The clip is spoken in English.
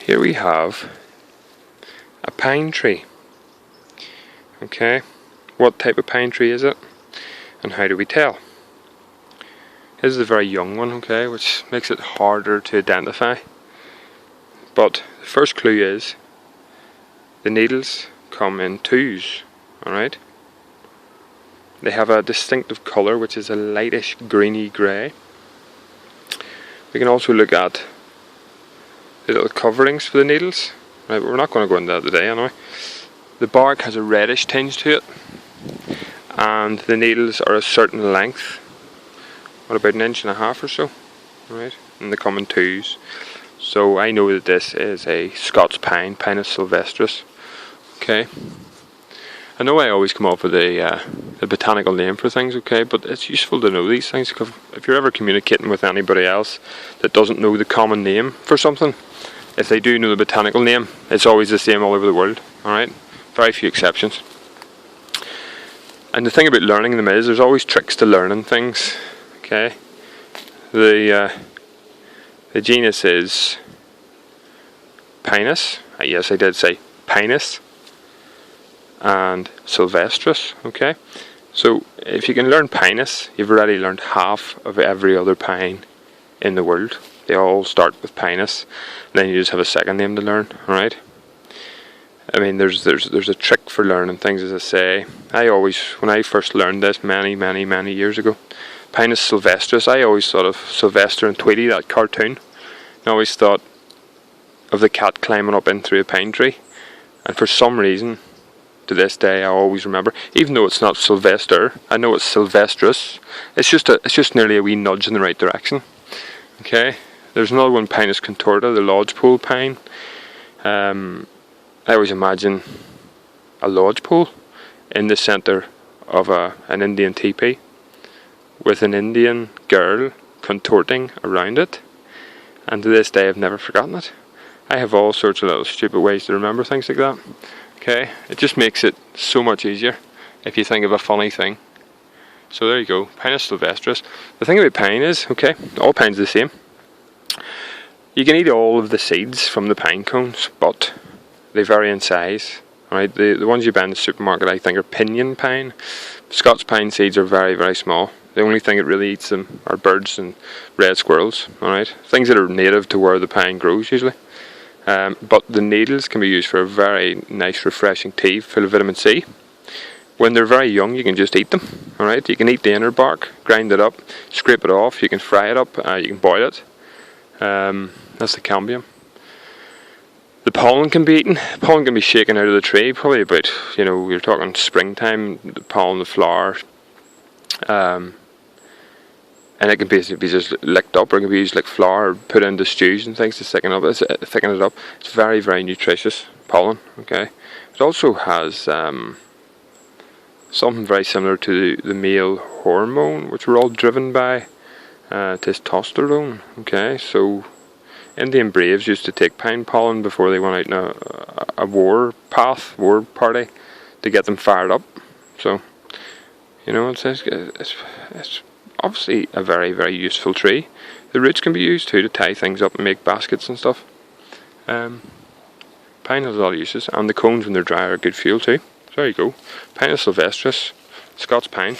here we have a pine tree. Okay, what type of pine tree is it, and how do we tell? This is a very young one, okay, which makes it harder to identify. But the first clue is the needles come in twos, alright? They have a distinctive colour, which is a lightish greeny grey. We can also look at the little coverings for the needles. Right, but we're not going to go into that today anyway. The bark has a reddish tinge to it, and the needles are a certain length, about 1.5 inches or so, right? And they come in twos. So I know that this is a Scots Pine, Pinus sylvestris. Okay. I know I always come up with a botanical name for things, okay, but it's useful to know these things, because if you're ever communicating with anybody else that doesn't know the common name for something, if they do know the botanical name, it's always the same all over the world, alright? Very few exceptions. And the thing about learning them is, there's always tricks to learning things, okay? The genus is Pinus, yes I did say Pinus, and Sylvestris, okay? So if you can learn Pinus, you've already learned half of every other pine in the world. They all start with Pinus, and then you just have a second name to learn, alright? I mean, there's a trick for learning things, as I say. When I first learned this many years ago, Pinus sylvestris, I always thought of Sylvester and Tweety, that cartoon. I always thought of the cat climbing up in through a pine tree, and for some reason, to this day, I always remember, even though it's not Sylvester, I know it's Sylvestris. It's just nearly a wee nudge in the right direction. Okay, there's another one, Pinus contorta, the lodgepole pine. I always imagine a lodgepole in the centre of an Indian teepee, with an Indian girl contorting around it, and to this day I've never forgotten it. I have all sorts of little stupid ways to remember things like that. Okay, it just makes it so much easier if you think of a funny thing. So there you go, Pinus sylvestris. The thing about pine is, okay, all pine's the same. You can eat all of the seeds from the pine cones, but they vary in size. Alright, the ones you buy in the supermarket, I think, are pinyon pine. Scots pine seeds are very small. The only thing that really eats them are birds and red squirrels. Alright, things that are native to where the pine grows usually. But the needles can be used for a very nice refreshing tea full of vitamin C. When they're very young, you can just eat them. Alright, you can eat the inner bark, grind it up, scrape it off, you can fry it up, you can boil it. That's the cambium. The pollen can be eaten. Pollen can be shaken out of the tree, probably about, you're talking springtime, the pollen, the flower. And it can basically be just licked up, or it can be used like flour, or put into stews and things to thicken it up. It's very nutritious, pollen, okay? It also has something very similar to the male hormone, which we're all driven by, testosterone, okay? So Indian braves used to take pine pollen before they went out in a war party, to get them fired up. So, it's obviously a very useful tree. The roots can be used too to tie things up and make baskets and stuff. Pine has a lot of uses, and the cones when they're dry are good fuel too. So there you go, Pinus sylvestris, Scots Pine.